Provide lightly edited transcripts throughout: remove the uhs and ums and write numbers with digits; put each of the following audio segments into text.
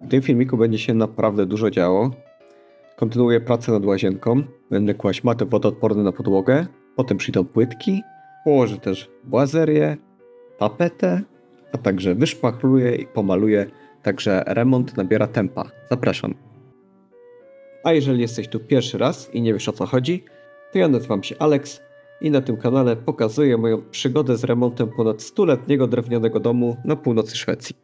W tym filmiku będzie się naprawdę dużo działo. Kontynuuję pracę nad łazienką. Będę kłaść maty wodoodporne na podłogę. Potem przyjdą płytki. Położę też błazerię, tapetę, a także wyszpachluję i pomaluję. Także remont nabiera tempa. Zapraszam. A jeżeli jesteś tu pierwszy raz i nie wiesz o co chodzi, to ja nazywam się Alex i na tym kanale pokazuję moją przygodę z remontem ponad 100-letniego drewnianego domu na północy Szwecji.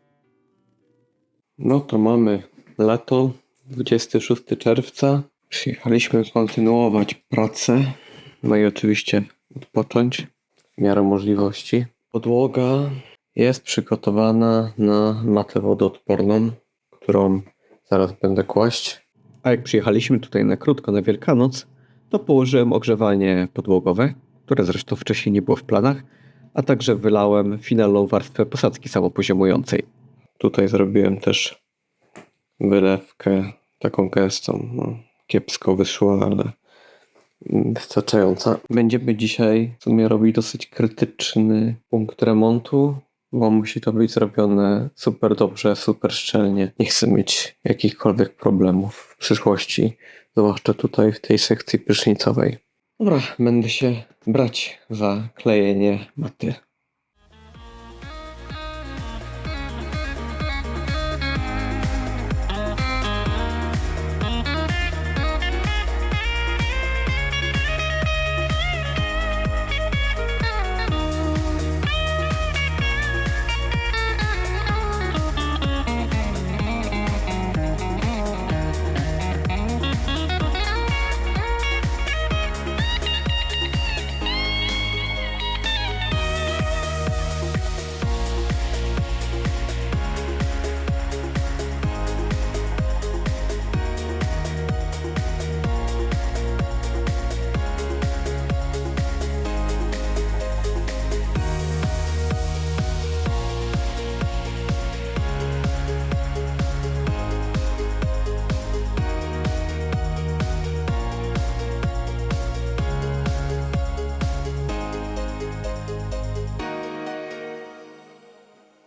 No to mamy lato, 26 czerwca. Przyjechaliśmy kontynuować pracę, no i oczywiście odpocząć w miarę możliwości. Podłoga jest przygotowana na matę wodoodporną, którą zaraz będę kłaść. A jak przyjechaliśmy tutaj na krótko na Wielkanoc, to położyłem ogrzewanie podłogowe, które zresztą wcześniej nie było w planach, a także wylałem finalną warstwę posadzki samopoziomującej. Tutaj zrobiłem też wylewkę taką gęstą. No, kiepsko wyszła, ale wystarczająca. Będziemy dzisiaj w sumie robić dosyć krytyczny punkt remontu, bo musi to być zrobione super dobrze, super szczelnie. Nie chcę mieć jakichkolwiek problemów w przyszłości, zwłaszcza tutaj w tej sekcji prysznicowej. Dobra, będę się brać za klejenie maty.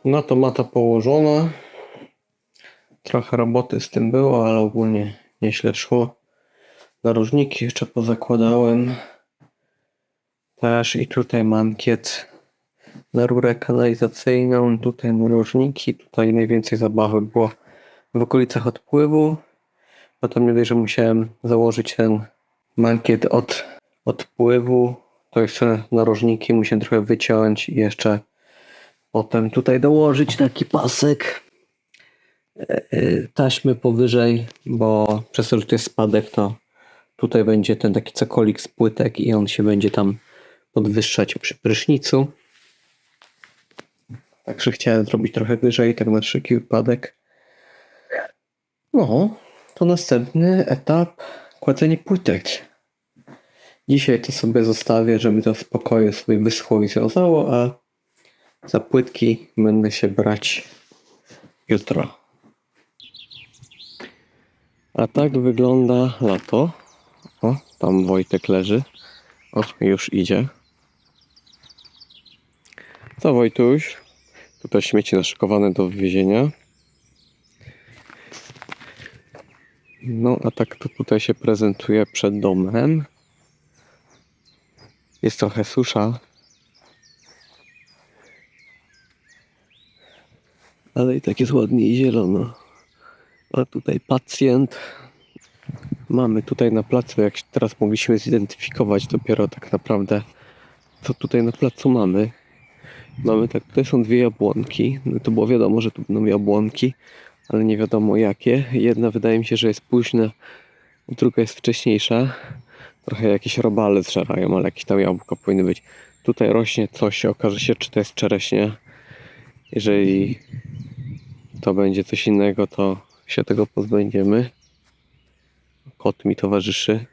No to mata położona. Trochę roboty z tym było, ale ogólnie nieźle szło. Narożniki jeszcze pozakładałem. Też i tutaj mankiet na rurę kanalizacyjną. Tutaj narożniki. Tutaj najwięcej zabawy było w okolicach odpływu. Potem nie dość, że musiałem założyć ten mankiet od odpływu, to jeszcze narożniki musiałem trochę wyciąć i jeszcze potem tutaj dołożyć taki pasek taśmy powyżej, bo przez to, że to jest spadek, to tutaj będzie ten taki cokolik z płytek i on się będzie tam podwyższać przy prysznicu. Także chciałem zrobić trochę wyżej, tak na wszelki wypadek. No, to następny etap kładzenie płytek. Dzisiaj to sobie zostawię, żeby to w spokoju sobie wyschło i związało, a za płytki będę się brać jutro. A tak wygląda lato. O, tam Wojtek leży. O, już idzie. Co, Wojtuś? Tutaj śmieci naszykowane do wywiezienia. No, a tak to tutaj się prezentuje przed domem. Jest trochę susza. Ale i tak jest ładnie i zielono. A tutaj pacjent. Mamy tutaj na placu, jak teraz mogliśmy zidentyfikować dopiero tak naprawdę, co tutaj na placu mamy. Mamy tak, tutaj są dwie jabłonki. No to było wiadomo, że tu będą jabłonki, ale nie wiadomo jakie. Jedna wydaje mi się, że jest późna, druga jest wcześniejsza. Trochę jakieś robale zżerają, ale jakieś tam jabłka powinny być. Tutaj rośnie coś, okaże się, czy to jest czereśnia. Jeżeli to będzie coś innego, to się tego pozbędziemy. Kot mi towarzyszy.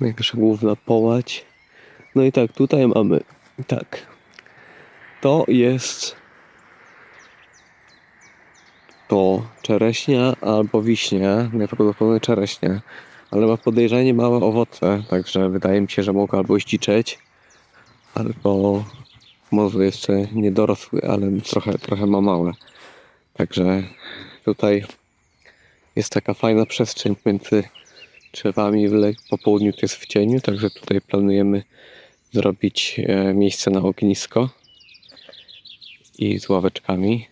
Najwyższa główna połać. No i tak, tutaj mamy. Tak. To jest to czereśnia albo wiśnia. Najprawdopodobniej czereśnia. Ale ma podejrzanie małe owoce. Także wydaje mi się, że mogła albo ździczeć, albo Może jeszcze nie dorosły, ale trochę ma małe. Także tutaj jest taka fajna przestrzeń między drzewami. Po południu to jest w cieniu, także tutaj planujemy zrobić miejsce na ognisko i z ławeczkami.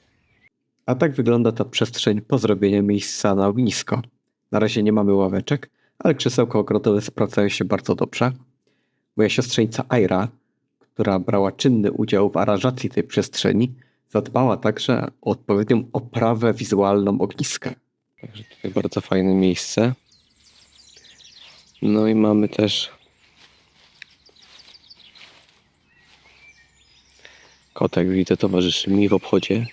A tak wygląda ta przestrzeń po zrobieniu miejsca na ognisko. Na razie nie mamy ławeczek, ale krzesełka ogrodowe sprawdzają się bardzo dobrze. Moja siostrzenica Aira, która brała czynny udział w aranżacji tej przestrzeni, zadbała także o odpowiednią oprawę wizualną ogniska. Także tutaj bardzo fajne miejsce. No i mamy też kotek, widzę, towarzyszy mi w obchodzie.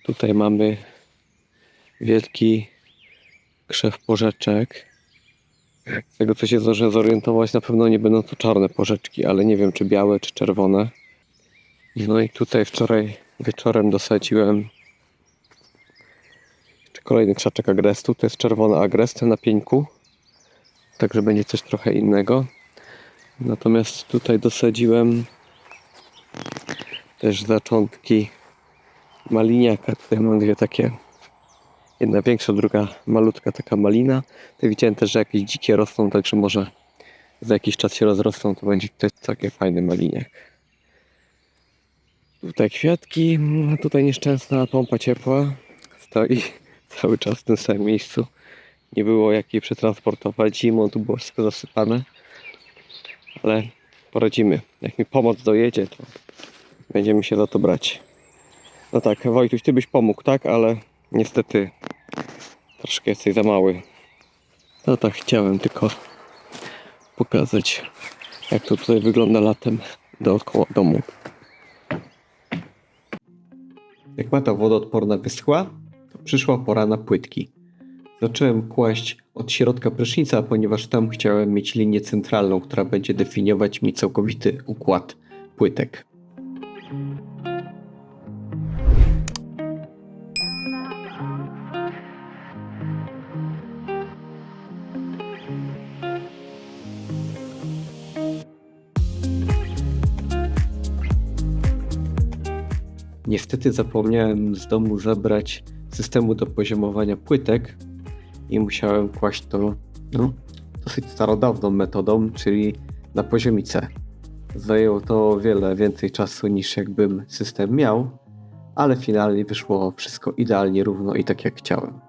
Tutaj mamy wielki krzew porzeczek. Z tego co się zdążę zorientować, na pewno nie będą to czarne porzeczki, ale nie wiem czy białe, czy czerwone. No i tutaj wczoraj wieczorem dosadziłem kolejny krzaczek agrestu. To jest czerwony agrest na pieńku. Także będzie coś trochę innego. Natomiast tutaj dosadziłem też zaczątki maliniaka. Tutaj mam dwie takie. Jedna większa, druga malutka taka malina. Tutaj widziałem też, że jakieś dzikie rosną, także może za jakiś czas się rozrosną, to będzie też taki fajny maliniak. Tutaj kwiatki, tutaj nieszczęsna pompa ciepła stoi cały czas w tym samym miejscu. Nie było jak jej przetransportować zimą, tu było wszystko zasypane. Ale poradzimy. Jak mi pomoc dojedzie, to będziemy się za to brać. No tak, Wojtuś, ty byś pomógł, tak? Ale niestety troszkę jesteś za mały. No tak, chciałem tylko pokazać, jak to tutaj wygląda latem dookoła domu. Jak wata wodoodporna wyschła, to przyszła pora na płytki. Zacząłem kłaść od środka prysznica, ponieważ tam chciałem mieć linię centralną, która będzie definiować mi całkowity układ płytek. Niestety zapomniałem z domu zabrać systemu do poziomowania płytek i musiałem kłaść to dosyć starodawną metodą, czyli na poziomicę. Zajęło to o wiele więcej czasu niż jakbym system miał, ale finalnie wyszło wszystko idealnie równo i tak jak chciałem.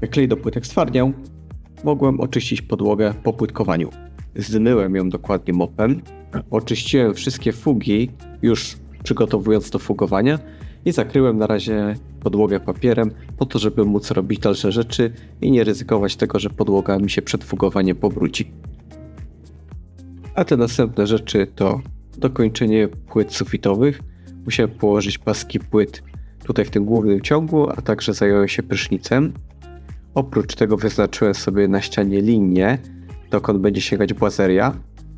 Jak klej do płytek stwardniał, mogłem oczyścić podłogę po płytkowaniu. Zmyłem ją dokładnie mopem, oczyściłem wszystkie fugi, już przygotowując do fugowania i zakryłem na razie podłogę papierem po to, żeby móc robić dalsze rzeczy i nie ryzykować tego, że podłoga mi się przed fugowaniem pobrudzi. A te następne rzeczy to dokończenie płyt sufitowych. Musiałem położyć paski płyt tutaj w tym głównym ciągu, a także zająłem się prysznicem. Oprócz tego wyznaczyłem sobie na ścianie linię, dokąd będzie sięgać błazeria,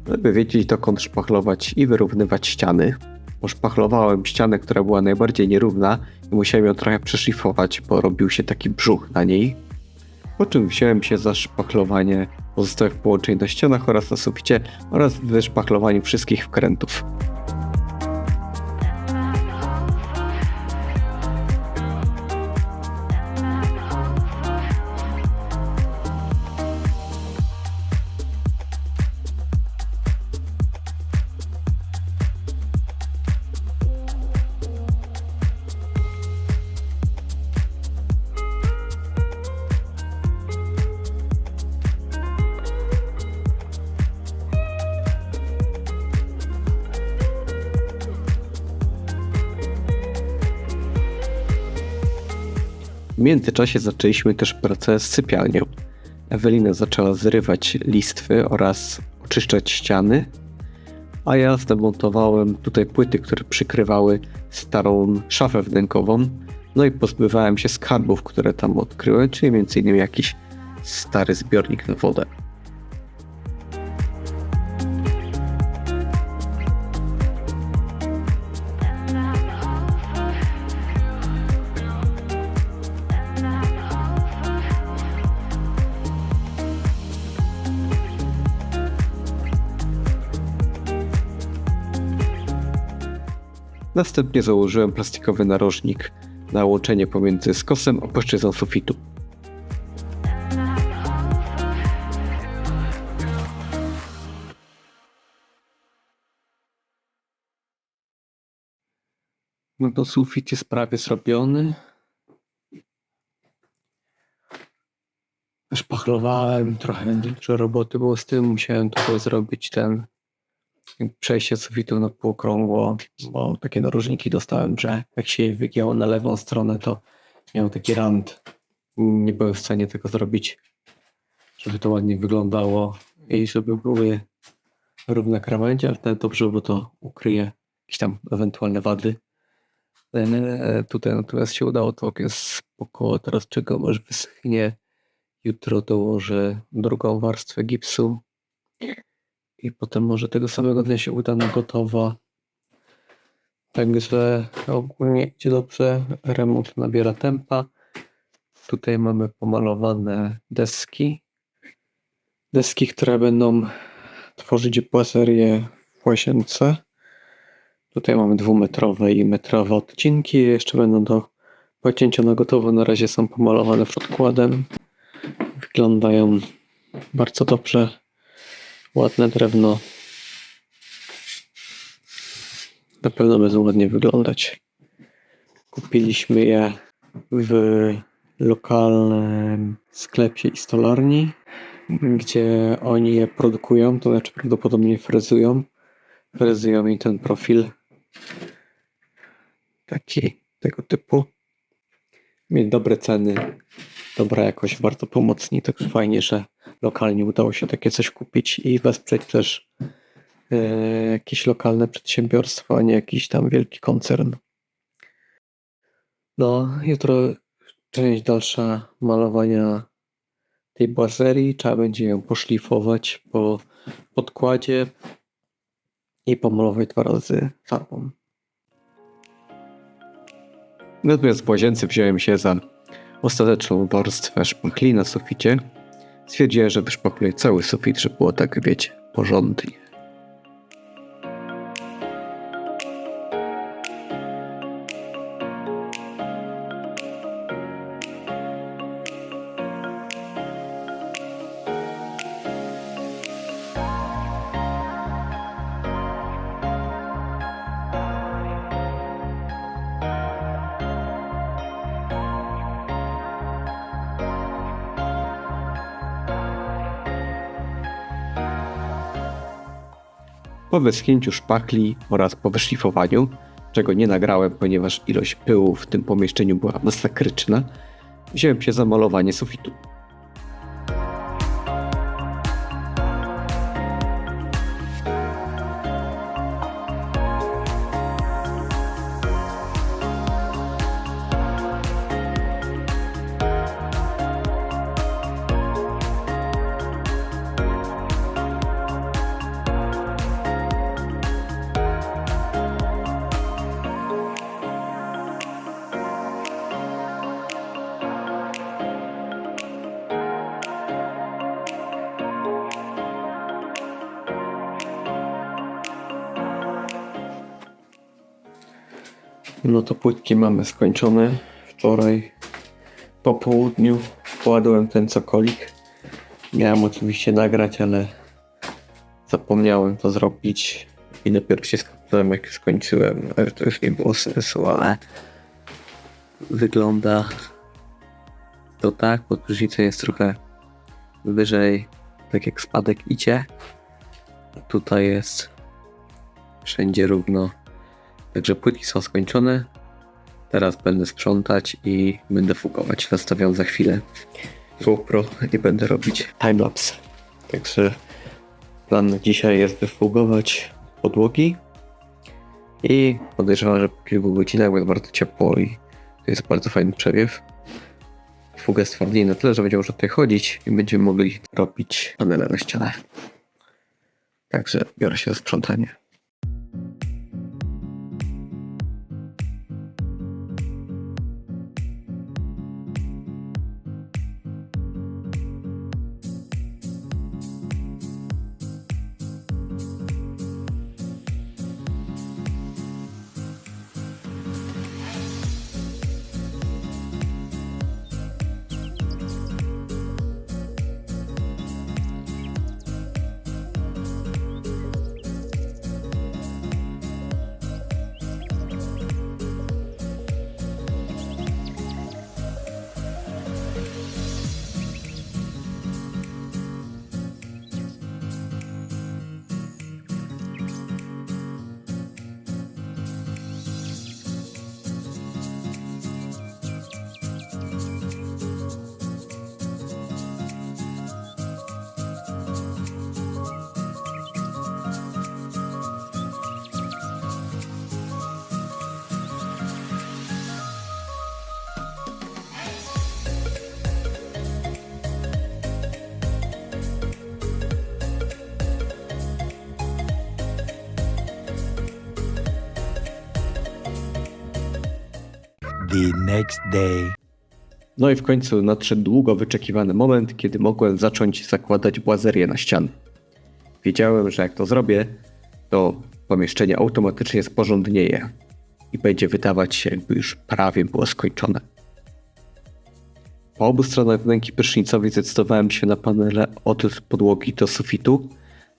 żeby wiedzieć, dokąd szpachlować i wyrównywać ściany. Poszpachlowałem ścianę, która była najbardziej nierówna i musiałem ją trochę przeszlifować, bo robił się taki brzuch na niej. Po czym wziąłem się za szpachlowanie pozostałych połączeń na ścianach oraz na suficie oraz wyszpachlowanie wszystkich wkrętów. międzyczasie zaczęliśmy też pracę z sypialnią. Ewelina zaczęła zrywać listwy oraz oczyszczać ściany, a ja zdemontowałem tutaj płyty, które przykrywały starą szafę wnękową, no i pozbywałem się skarbów, które tam odkryłem, czyli m.in. jakiś stary zbiornik na wodę. Następnie założyłem plastikowy narożnik na łączenie pomiędzy skosem a płaszczyzną sufitu. No to sufit jest prawie zrobiony. Szpachlowałem trochę dużo roboty było z tym, musiałem tutaj zrobić przejście sufitu na półokrągło, bo takie narożniki dostałem, że jak się je wygięło na lewą stronę, to miał taki rand. Nie byłem w stanie tego zrobić, żeby to ładnie wyglądało i żeby były równe krawędzie, ale wtedy dobrze, bo to ukryje jakieś tam ewentualne wady. Tutaj natomiast się udało, to jest spoko. Teraz czekam aż wyschnie. Jutro dołożę drugą warstwę gipsu i potem może tego samego dnia się uda na gotowo. Także ogólnie idzie dobrze, remont nabiera tempa. Tutaj mamy pomalowane deski, które będą tworzyć boiserię w łazience. Tutaj mamy 2-metrowe i metrowe odcinki, jeszcze będą do pocięcia na gotowo. Na razie są pomalowane podkładem. Wyglądają bardzo dobrze. Ładne drewno. Na pewno będą ładnie wyglądać. Kupiliśmy je w lokalnym sklepie i stolarni, gdzie oni je produkują, to znaczy prawdopodobnie frezują. Frezują mi ten profil. Taki, tego typu. Mieć dobre ceny, dobra jakość, bardzo pomocni. Także fajnie, że lokalnie udało się takie coś kupić i wesprzeć też jakieś lokalne przedsiębiorstwo, a nie jakiś tam wielki koncern. No, jutro część dalsza malowania tej boiserii. Trzeba będzie ją poszlifować po podkładzie i pomalować 2 razy farbą. Natomiast w łazience wziąłem się za ostateczną warstwę szpachli na suficie. Stwierdziłem, że wyszpachluję cały sufit, żeby było tak, wiecie, porządnie. Po wyschnięciu szpachli oraz po wyszlifowaniu, czego nie nagrałem, ponieważ ilość pyłu w tym pomieszczeniu była masakryczna, wziąłem się za malowanie sufitu. No to płytki mamy skończone. Wczoraj po południu wkładłem ten cokolik. Miałem oczywiście nagrać, ale zapomniałem to zrobić i dopiero się skapnąłem, jak skończyłem. Ale to już nie było sensu, ale wygląda to tak, bo prysznicem jest trochę wyżej, tak jak spadek idzie. A tutaj jest wszędzie równo. Także płytki są skończone. Teraz będę sprzątać i będę fugować. Nastawiam za chwilę GoPro i będę robić timelapse. Także plan na dzisiaj jest wyfugować podłogi i podejrzewam, że po kilku godzinach będzie bardzo ciepło i to jest bardzo fajny przewiew. Fugę stwardzi na tyle, że będzie można tutaj chodzić i będziemy mogli robić panele na ścianę. Także biorę się za sprzątanie. The next day. No i w końcu nadszedł długo wyczekiwany moment, kiedy mogłem zacząć zakładać błazerię na ściany. Wiedziałem, że jak to zrobię, to pomieszczenie automatycznie sporządnieje i będzie wydawać się, jakby już prawie było skończone. Po obu stronach wnęki prysznicowej zdecydowałem się na panele od podłogi do sufitu,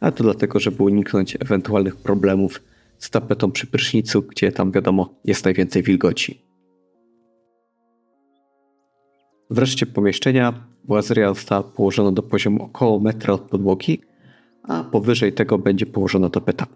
a to dlatego, żeby uniknąć ewentualnych problemów z tapetą przy prysznicu, gdzie tam wiadomo jest najwięcej wilgoci. W reszcie pomieszczenia błazeria została położona do poziomu około metra od podłogi, a powyżej tego będzie położona tapeta.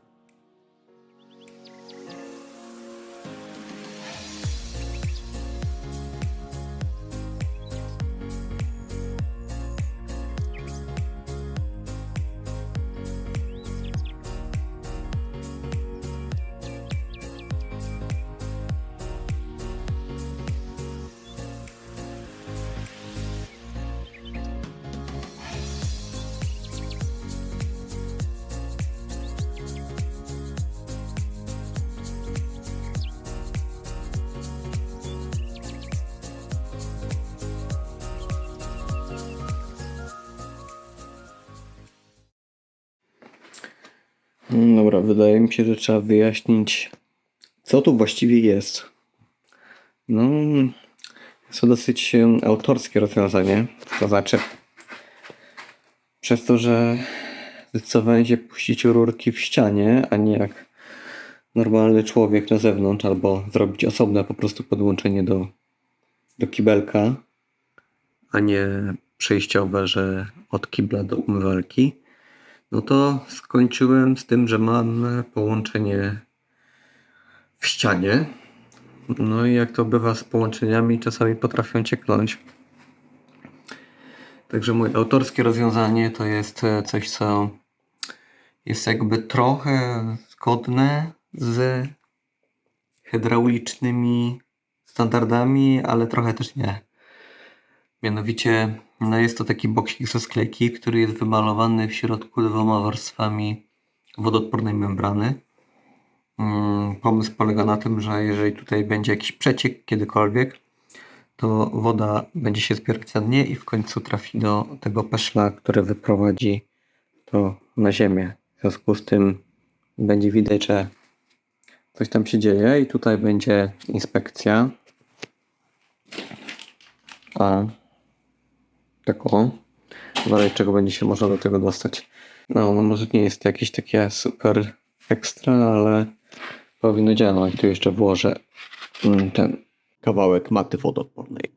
Dobra, wydaje mi się, że trzeba wyjaśnić, co tu właściwie jest. No, jest to dosyć autorskie rozwiązanie. To znaczy, przez to, że zdecydowałem się puścić rurki w ścianie, a nie jak normalny człowiek na zewnątrz, albo zrobić osobne po prostu podłączenie do kibelka, a nie przejściowe, że od kibla do umywalki. No to skończyłem z tym, że mam połączenie w ścianie. No i jak to bywa z połączeniami, czasami potrafią cieknąć. Także moje autorskie rozwiązanie to jest coś, co jest jakby trochę zgodne z hydraulicznymi standardami, ale trochę też nie. Mianowicie jest to taki boksik ze sklejki, który jest wymalowany w środku 2 warstwami wodoodpornej membrany. Pomysł polega na tym, że jeżeli tutaj będzie jakiś przeciek kiedykolwiek, to woda będzie się zbierać na dnie i w końcu trafi do tego peszla, który wyprowadzi to na ziemię. W związku z tym będzie widać, że coś tam się dzieje i tutaj będzie inspekcja. A tak o, w razie czego będzie się można do tego dostać. No może nie jest jakieś takie super ekstra, ale powinno działać. Tu jeszcze włożę ten kawałek maty wodoodpornej.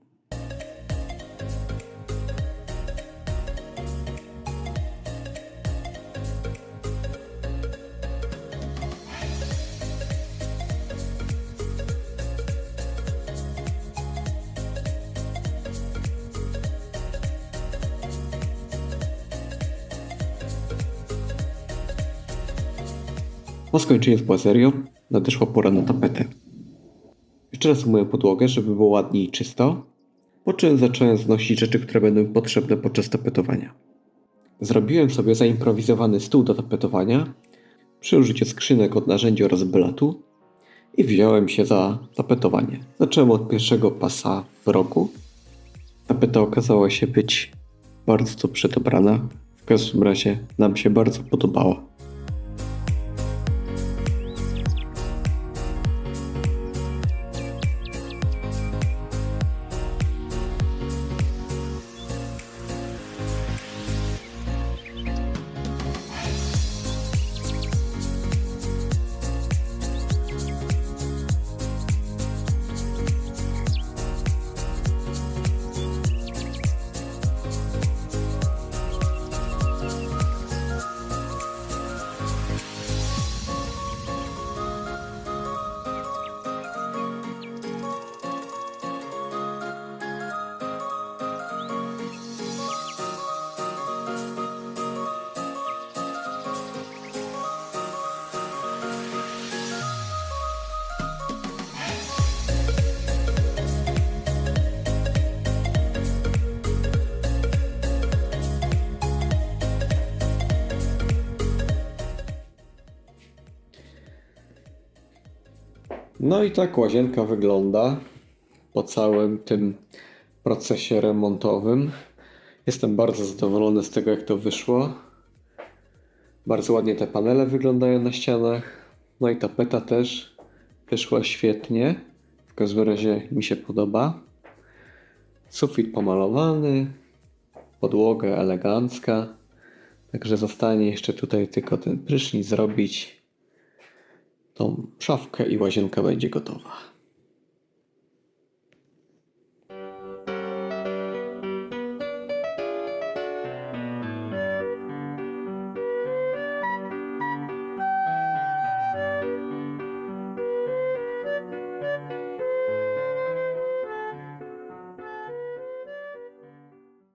Po skończeniu z błazerią nadeszła pora na tapetę. Jeszcze raz umyłem podłogę, żeby było ładnie i czysto, po czym zacząłem znosić rzeczy, które będą mi potrzebne podczas tapetowania. Zrobiłem sobie zaimprowizowany stół do tapetowania przy użyciu skrzynek od narzędzi oraz blatu i wziąłem się za tapetowanie. Zacząłem od pierwszego pasa w rogu. Tapeta okazała się być bardzo dobrze dobrana. W każdym razie nam się bardzo podobała. No i tak łazienka wygląda po całym tym procesie remontowym. Jestem bardzo zadowolony z tego, jak to wyszło. Bardzo ładnie te panele wyglądają na ścianach. No i tapeta też wyszła świetnie. W każdym razie mi się podoba. Sufit pomalowany, podłoga elegancka. Także zostanie jeszcze tutaj tylko ten prysznic zrobić. Tą szafkę i łazienka będzie gotowa.